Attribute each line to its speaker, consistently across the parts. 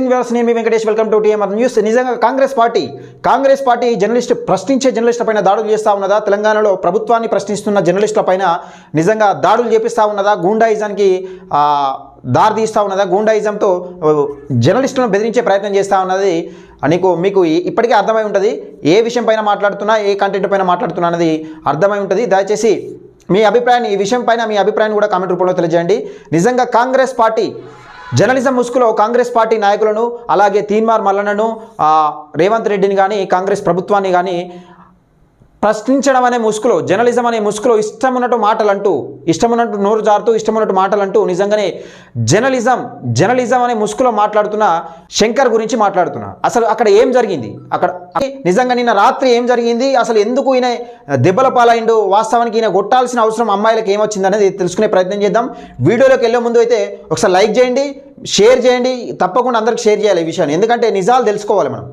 Speaker 1: Evening viewers, నేను మీ Venkatesh. Welcome to TMR news. నిజంగా కాంగ్రెస్ పార్టీ జర్నలిస్టుల పైన దాడులు చేస్తూ ఉన్నదా? తెలంగాణలో ప్రభుత్వాన్ని ప్రశ్నిస్తున్న జర్నలిస్టుల పైన నిజంగా దాడులు చేపిస్తూ ఉన్నదా? గూండాయిజానికి దారి తీస్తూ ఉన్నదా? గూండాయిజంతో జర్నలిస్టులను బెదిరించే ప్రయత్నం చేస్తూ ఉన్నది. మీకు ఇప్పటికే అర్థమై ఉంటుంది ఏ విషయం పైన మాట్లాడుతున్నా, ఏ కంటెంట్ పైన మాట్లాడుతున్నా అన్నది అర్థమై ఉంటుంది. దయచేసి మీ అభిప్రాయాన్ని, ఈ విషయం పైన మీ అభిప్రాయాన్ని కూడా కామెంట్ రూపంలో తెలియజేయండి. నిజంగా కాంగ్రెస్ పార్టీ జర్నలిజం ముసుగులో కాంగ్రెస్ పార్టీ నాయకులను, అలాగే తీన్మార్ మల్లన్నను, రేవంత్ రెడ్డిని కానీ, కాంగ్రెస్ ప్రభుత్వాన్ని కానీ ప్రశ్నించడం అనే ముసుగులో, జర్నలిజం అనే ముసుగులో ఇష్టమున్నట్టు మాటలంటూ, ఇష్టమున్నట్టు నోరు జారుతూ, ఇష్టమున్నట్టు మాటలంటూ నిజంగానే జర్నలిజం అనే ముసుగులో మాట్లాడుతున్న శంకర్ గురించి మాట్లాడుతున్నా. అసలు అక్కడ ఏం జరిగింది? అక్కడ నిజంగా నిన్న రాత్రి ఏం జరిగింది? అసలు ఎందుకు ఈయన దెబ్బల పాలైండు? వాస్తవానికి ఈయన కొట్టాల్సిన అవసరం అమ్మాయిలకు ఏమొచ్చింది అనేది తెలుసుకునే ప్రయత్నం చేద్దాం. వీడియోలోకి వెళ్ళే ముందు అయితే ఒకసారి లైక్ చేయండి, షేర్ చేయండి. తప్పకుండా అందరికి షేర్ చేయాలి ఈ విషయాన్ని, ఎందుకంటే నిజాలు తెలుసుకోవాలి మనం.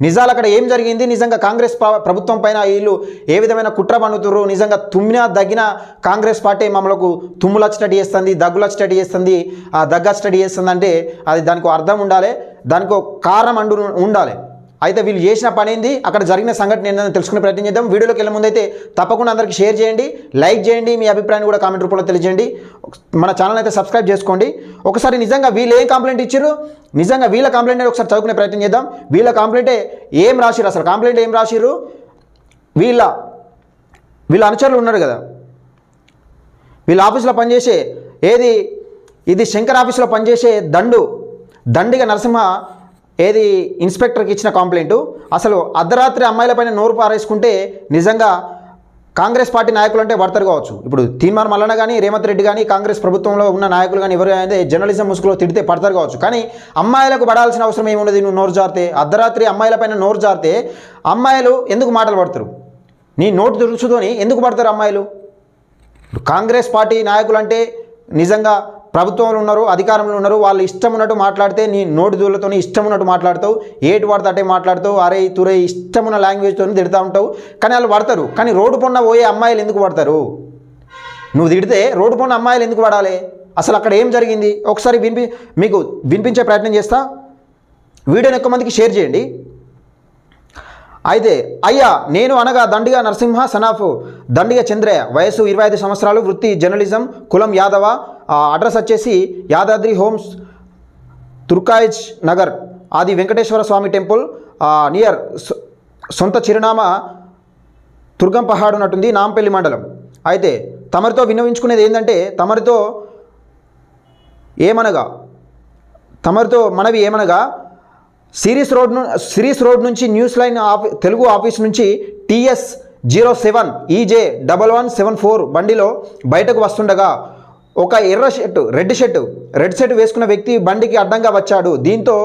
Speaker 1: నిజాలు అక్కడ ఏం జరిగింది? నిజంగా కాంగ్రెస్ ప్రభుత్వం పైన వీళ్ళు ఏ విధమైన కుట్ర పన్నుతుర్రు? నిజంగా తుమ్మినా దగ్గిన కాంగ్రెస్ పార్టీ మమ్మల్ని తుమ్ముల స్టడీ చేస్తుంది, దగ్గుల స్టడీ చేస్తుంది, ఆ దగ్గ స్టడీ చేస్తుంది అంటే అది దానికి అర్థం ఉండాలి, దానికి కారణం ఉండాలి. అయితే వీళ్ళు చేసిన పని ఏంది, అక్కడ జరిగిన సంఘటన ఏందని తెలుసుకునే ప్రయత్నం చేద్దాం. వీడియోలోకి వెళ్ళే ముందు అయితే తప్పకుండా అందరికీ షేర్ చేయండి, లైక్ చేయండి, మీ అభిప్రాయాన్ని కూడా కామెంట్ రూపంలో తెలియజేయండి. మన ఛానల్ అయితే సబ్స్క్రైబ్ చేసుకోండి. ఒకసారి నిజంగా వీళ్ళు ఏం కంప్లైంట్ ఇచ్చారు, నిజంగా వీళ్ళ కంప్లైంట్ ఒకసారి చదువుకునే ప్రయత్నం చేద్దాం. వీళ్ళ కంప్లైంటే ఏం రాసిరు, అసలు కంప్లైంట్ ఏం రాసిరు? వీళ్ళ అనుచరులు ఉన్నారు కదా, వీళ్ళ ఆఫీసులో పనిచేసే ఇది శంకర్ ఆఫీసులో పనిచేసే దండిగా నరసింహ ఇన్స్పెక్టర్కి ఇచ్చిన కంప్లైంటు. అసలు అర్ధరాత్రి అమ్మాయిలపైన నోరు పారేసుకుంటే నిజంగా కాంగ్రెస్ పార్టీ నాయకులు అంటే పడతారు కావచ్చు. ఇప్పుడు తీన్మార్ మల్లన్న కానీ, రేవంత్ రెడ్డి కానీ, కాంగ్రెస్ ప్రభుత్వంలో ఉన్న నాయకులు కానీ ఎవరు అయితే జర్నలిజం ముసుగులో తిడితే పడతారు కావచ్చు. కానీ అమ్మాయిలకు పడాల్సిన అవసరం ఏముండదు. నువ్వు నోరు జారితే, అర్ధరాత్రి అమ్మాయిలపైన నోరు జారితే అమ్మాయిలు ఎందుకు మాటలు పడతారు? నీ నోటు దురుచుతోని ఎందుకు పడతారు అమ్మాయిలు? కాంగ్రెస్ పార్టీ నాయకులు అంటే నిజంగా ప్రభుత్వంలో ఉన్నారు, అధికారంలో ఉన్నారు, వాళ్ళు ఇష్టం ఉన్నట్టు మాట్లాడితే నీ నోటి దూలతో ఇష్టం ఉన్నట్టు మాట్లాడతావు, ఏటు పడితే అటే మాట్లాడతావు, అరే తురే ఇష్టం ఉన్న లాంగ్వేజ్తో తిడతా ఉంటావు. కానీ వాళ్ళు పడతారు. కానీ రోడ్డు పొన్న పోయే అమ్మాయిలు ఎందుకు పడతారు? నువ్వు తిడితే రోడ్డు పొన్న అమ్మాయిలు ఎందుకు పడాలి? అసలు అక్కడ ఏం జరిగింది ఒకసారి మీకు వినిపించే ప్రయత్నం చేస్తా. వీడియోని ఎక్కువ మందికి షేర్ చేయండి. అయితే అయ్యా నేను అనగా దండిగా నరసింహ సనాఫ్ దండిగా చంద్రయ్య, వయసు 25 సంవత్సరాలు, వృత్తి జర్నలిజం, కులం యాదవ, అడ్రస్ వచ్చేసి యాదాద్రి హోమ్స్, తుర్కాయిజ్ నగర్, ఆది వెంకటేశ్వర స్వామి టెంపుల్ నియర్, సొంత చిరునామా తుర్గం పహాడ్ ఉన్నట్టుంది, నాంపల్లి మండలం. అయితే తమరితో విన్నవించుకునేది ఏంటంటే, తమరితో మనవి ఏమనగా సిరీస్ రోడ్ నుంచి న్యూస్ లైన్ తెలుగు ఆఫీస్ నుంచి TS 07 EJ 1174 బండిలో బయటకు వస్తుండగా ఒక రెడ్ షర్ట్ వేసుకున్న వ్యక్తి బండికి అడ్డంగా వచ్చాడు. దీంతో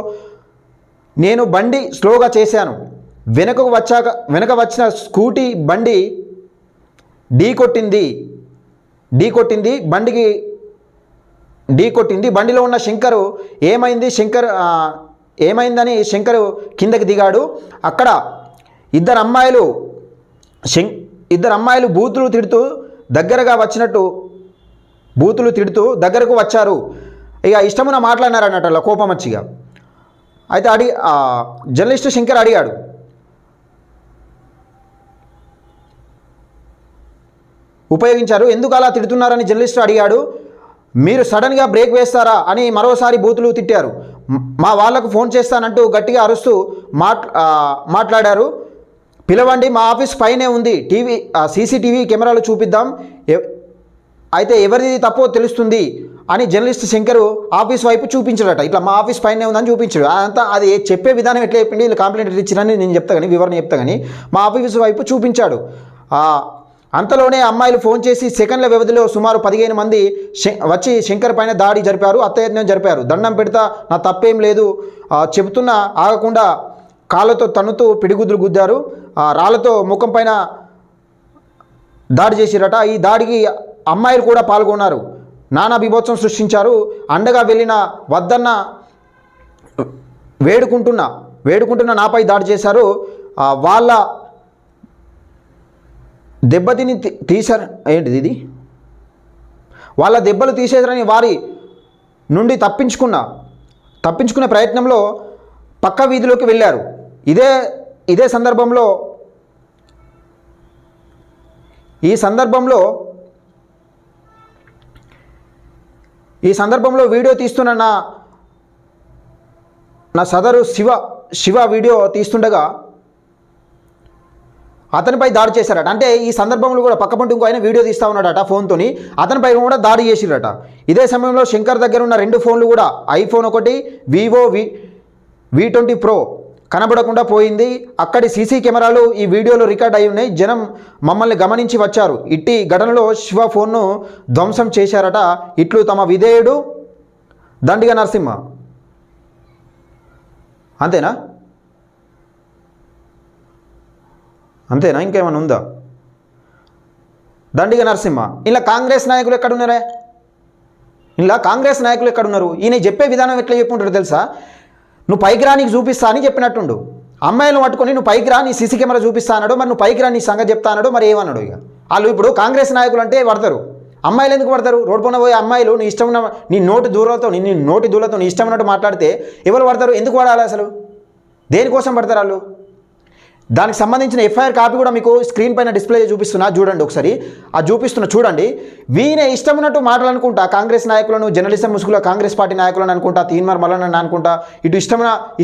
Speaker 1: నేను బండి స్లోగా చేశాను. వెనక వచ్చిన స్కూటీ బండి ఢీకొట్టింది, బండిలో ఉన్న ఏమైందని శంకరు కిందకి దిగాడు. అక్కడ ఇద్దరు అమ్మాయిలు బూతులు తిడుతూ దగ్గరకు వచ్చారు. ఇక ఇష్టమున మాట్లాడినారు అన్నట్టు, అలా కోపం వచ్చిగా. అయితే జర్నలిస్ట్ శంకర్ అడిగాడు, ఎందుకు అలా తిడుతున్నారని జర్నలిస్ట్ అడిగాడు. మీరు సడన్గా బ్రేక్ వేస్తారా అని మరోసారి బూతులు తిట్టారు. మా వాళ్లకు ఫోన్ చేస్తానంటూ గట్టిగా అరుస్తూ మాట్లాడారు. పిలవండి, మా ఆఫీస్ పైనే ఉంది, CCTV కెమెరాలు చూపిద్దాం, అయితే ఎవరిది తప్పో తెలుస్తుంది అని జర్నలిస్ట్ శంకరు ఆఫీస్ వైపు చూపించాడట. ఇట్లా మా ఆఫీస్ పైనే ఉందని చూపించాడు. అంతా అది చెప్పే విధానం ఎట్లా చెప్పింది, వీళ్ళు కంప్లైంట్ ఇచ్చిరని నేను చెప్తా కానీ, వివరణ చెప్తా కానీ, మా ఆఫీస్ వైపు చూపించాడు. అంతలోనే అమ్మాయిలు ఫోన్ చేసి సెకండ్ల వ్యవధిలో సుమారు 15 మంది వచ్చి శంకర్ పైన దాడి జరిపారు, హత్యాయత్నం జరిపారు. దండం పెడతా, నా తప్పేం లేదు చెబుతున్నా ఆగకుండా కాళ్ళతో తన్నుతూ పిడిగుద్దులు గుద్దారు, రాళ్లతో ముఖం పైన దాడి చేసిరట. ఈ దాడికి అమ్మాయిలు కూడా పాల్గొన్నారు, నానా బీభత్సం సృష్టించారు. అండగా వెళ్ళిన వద్దన్న వేడుకుంటున్న నాపై దాడి చేశారు. వాళ్ళ దెబ్బతిని తీశారు. ఏంటిది ఇది? వాళ్ళ దెబ్బలు తీసేసారని వారి నుండి తప్పించుకునే ప్రయత్నంలో పక్క వీధిలోకి వెళ్ళారు. ఇదే సందర్భంలో ఈ సందర్భంలో వీడియో తీస్తున్న నా సదరు శివ వీడియో తీస్తుండగా అతనిపై దాడి చేశారట. అంటే ఈ సందర్భంలో కూడా పక్కపంటి ఇంకో ఆయన వీడియో తీస్తూ ఉన్నాడట ఫోన్తోని, అతనిపై కూడా దాడి చేసిరట. ఇదే సమయంలో శంకర్ దగ్గర ఉన్న 2 ఫోన్లు కూడా, ఐఫోన్ ఒకటి, వివో V20 Pro కనబడకుండా పోయింది. అక్కడి సీసీ కెమెరాలు ఈ వీడియోలో రికార్డ్ అయి ఉన్నాయి. జనం మమ్మల్ని గమనించి వచ్చారు. ఇట్టి ఘటనలో శివ ఫోన్ను ధ్వంసం చేశారట. ఇట్లు తమ విధేయుడు దండిగ నరసింహ. అంతేనా ఇంకేమైనా ఉందా? దండిగ నరసింహ. ఇలా కాంగ్రెస్ నాయకులు ఎక్కడున్నారే? ఈయన చెప్పే విధానం ఎట్లా చెప్పుకుంటారు తెలుసా? నువ్వు పైకి రా, నీకు చూపిస్తా అని చెప్పినట్టుండు. అమ్మాయిలు పట్టుకొని నువ్వు పైకి రా, నీ సీసీ కెమెరా చూపిస్తా అన్నాడు. మరి నువ్వు పైకి రా, నీ సంగతి చెప్తా అన్నాడు. మరి ఏమన్నాడు? ఇక వాళ్ళు ఇప్పుడు కాంగ్రెస్ నాయకులు అంటే పడతారు, అమ్మాయిలు ఎందుకు పడతారు? రోడ్డు పైన పోయే అమ్మాయిలు నీ ఇష్టం ఉన్న నీ నోటి దూలతో నీ ఇష్టం ఉన్నట్టు మాట్లాడితే ఎవరు పడతారు? ఎందుకు పడాలి అసలు? దేనికోసం పడతారు వాళ్ళు? దానికి సంబంధించిన ఎఫ్ఐఆర్ కాపీ కూడా మీకు స్క్రీన్ పైన డిస్ప్లే చూపిస్తున్నా, చూడండి ఒకసారి. చూడండి. వీనే ఇష్టం ఉన్నట్టు మాట్లాడుకుంటా కాంగ్రెస్ నాయకులను, జర్నలిజం ముసుగులో కాంగ్రెస్ పార్టీ నాయకులను అనుకుంటా, తీన్మార్ మల్లన్న అనుకుంటా, ఇటు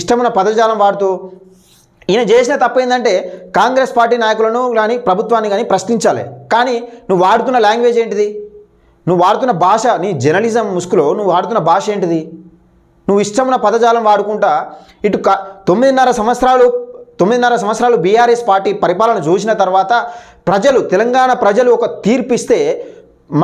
Speaker 1: ఇష్టమైన పదజాలం వాడుతూ ఈయన చేసిన తప్పు ఏంటంటే కాంగ్రెస్ పార్టీ నాయకులను కానీ ప్రభుత్వాన్ని కానీ ప్రశ్నించాలి. కానీ నువ్వు వాడుతున్న లాంగ్వేజ్ ఏంటిది? నువ్వు వాడుతున్న భాష, నీ జర్నలిజం ముసుగులో నువ్వు వాడుతున్న భాష ఏంటిది? నువ్వు ఇష్టమైన పదజాలం వాడుకుంటా ఇటు 9.5 సంవత్సరాలు బీఆర్ఎస్ పార్టీ పరిపాలన చూసిన తర్వాత తెలంగాణ ప్రజలు ఒక తీర్పిస్తే,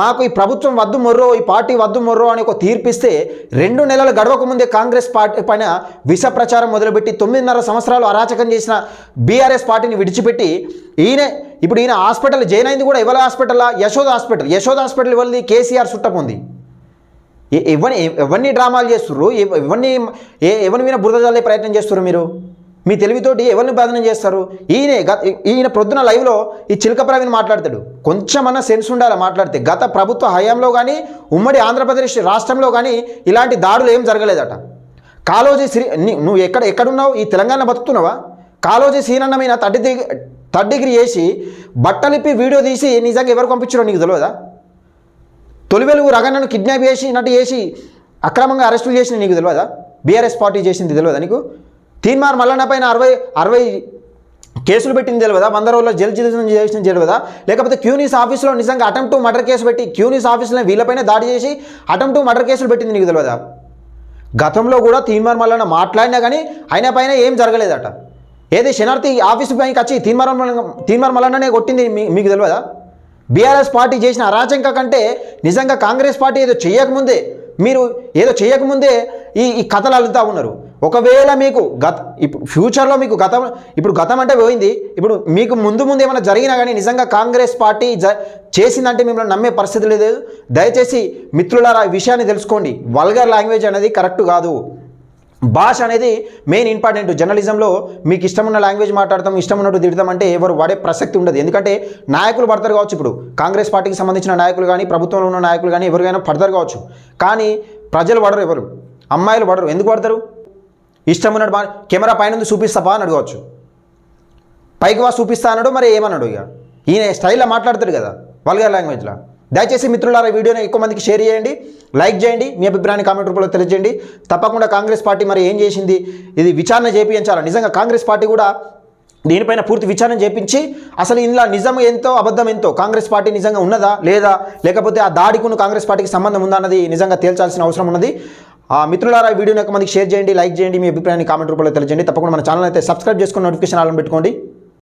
Speaker 1: మాకు ఈ ప్రభుత్వం వద్దు మొర్రో, ఈ పార్టీ వద్దు మొర్రో అని ఒక తీర్పిస్తే 2 నెలలు గడవక ముందే కాంగ్రెస్ పార్టీ పైన విష ప్రచారం మొదలుపెట్టి 9.5 సంవత్సరాలు అరాచకం చేసిన బీఆర్ఎస్ పార్టీని విడిచిపెట్టి ఈయన హాస్పిటల్ జాయిన్ అయింది కూడా ఎవరి హాస్పిటల్? యశోద హాస్పిటల్ ఇవ్వాలి. కేసీఆర్ చుట్టపుంది. ఎవరిని డ్రామాలు చేస్తుర్రు? ఎవరిని మీద బురద జల్లే ప్రయత్నం చేస్తుర్రు మీరు? మీ తెలివితోటి ఎవరిని బాధనం చేస్తారు? ఈయన ప్రొద్దున లైవ్లో ఈ చిలక ప్రవీణ్ మాట్లాడతాడు. కొంచెమన్నా సెన్స్ ఉండాలి మాట్లాడితే. గత ప్రభుత్వ హయాంలో కానీ ఉమ్మడి ఆంధ్రప్రదేశ్ రాష్ట్రంలో కానీ ఇలాంటి దాడులు ఏం జరగలేదట. కాళోజీ నువ్వు ఎక్కడున్నావు? ఈ తెలంగాణ బతుకుతున్నావా? కాళోజీ సీనన్న మీద థర్డ్ డిగ్రీ చేసి బట్టలిప్పి వీడియో తీసి నిజంగా ఎవరు పంపించారో నీకు తెలియదా? తొలివెలుగు రగన్నను కిడ్నాప్ చేసి అక్రమంగా అరెస్టులు చేసి నీకు తెలియదా? బీఆర్ఎస్ పార్టీ చేసింది తెలియదా నీకు? తీన్మార్ మల్లన్న పైన 60 కేసులు పెట్టింది తెలియదా? 100 రోజుల్లో జైలు చేసింది తెలియదా? లేకపోతే క్యూనిస్ ఆఫీస్లో నిజంగా అటెంప్ట్ టు మర్డర్ కేసు పెట్టి క్యూనిస్ ఆఫీస్లో వీళ్ళపైన దాడి చేసి అటెంప్ట్ టు మర్డర్ కేసులు పెట్టింది నీకు తెలియదా? గతంలో కూడా తీన్మార్ మల్లన్న మాట్లాడినా కానీ ఆయన పైన ఏం జరగలేదట. ఏది శనార్థి ఆఫీసు పైకి వచ్చి తీన్మార్ మల్లన్ననే కొట్టింది మీకు తెలియదా? బీఆర్ఎస్ పార్టీ చేసిన అరాచక కంటే నిజంగా కాంగ్రెస్ పార్టీ ఏదో చేయకముందే ఈ కథలు అల్లుతూ ఉన్నారు. ఒకవేళ మీకు ఇప్పుడు ఫ్యూచర్లో మీకు గతం అంటే పోయింది. ఇప్పుడు మీకు ముందు ఏమైనా జరిగినా కానీ నిజంగా కాంగ్రెస్ పార్టీ చేసిందంటే మిమ్మల్ని నమ్మే పరిస్థితి లేదు. దయచేసి మిత్రులారా ఈ విషయాన్ని తెలుసుకోండి. వల్గర్ లాంగ్వేజ్ అనేది కరెక్ట్ కాదు. భాష అనేది మెయిన్ ఇంపార్టెంట్. జర్నలిజంలో మీకు ఇష్టమున్న లాంగ్వేజ్ మాట్లాడతాం, ఇష్టం ఉన్నట్టు తిడతామంటే ఎవరు వాడే ప్రసక్తి ఉండదు. ఎందుకంటే నాయకులు పడతారు కావచ్చు, ఇప్పుడు కాంగ్రెస్ పార్టీకి సంబంధించిన నాయకులు కానీ ప్రభుత్వంలో ఉన్న నాయకులు కానీ ఎవరికైనా పడతారు కావచ్చు. కానీ ప్రజలు పడరు, ఎవరు అమ్మాయిలు పడరు. ఎందుకు పడతారు? ఇష్టం ఉన్నట్టు కెమెరా పైన చూపిస్తావా అని అడగవచ్చు. పైకి వా చూపిస్తా అన్నాడు, మరి ఏమన్నాడు? ఇక ఈయన స్టైల్లో మాట్లాడతాడు కదా వల్గర్ లాంగ్వేజ్లో. దయచేసి మిత్రులారా ఈ వీడియోని ఎక్కువ మందికి షేర్ చేయండి, లైక్ చేయండి, మీ అభిప్రాయాన్ని కామెంట్ రూపంలో తెలియజేయండి. తప్పకుండా కాంగ్రెస్ పార్టీ మరి ఏం చేసింది ఇది విచారణ చేయించాలి. నిజంగా కాంగ్రెస్ పార్టీ కూడా దీనిపైన పూర్తి విచారణ చేయించి అసలు ఇందులో నిజం ఎంతో అబద్ధం ఎంతో, కాంగ్రెస్ పార్టీ నిజంగా ఉన్నదా లేదా, లేకపోతే ఆ దాడికును కాంగ్రెస్ పార్టీకి సంబంధం ఉందా అన్నది నిజంగా తేల్చాల్సిన అవసరం ఉన్నది. మిత్రులారా ఈ వీడియోని ఎక్కువ మందికి షేర్ చేయండి, లైక్ చేయండి, మీ అభిప్రాయాన్ని కామెంట్ రూపంలో తెలియజేయండి. తప్పకుండా మన ఛానల్ అయితే సబ్స్క్రైబ్ చేసుకుని నోటిఫికేషన్ ఆన్ పెట్టుకోండి.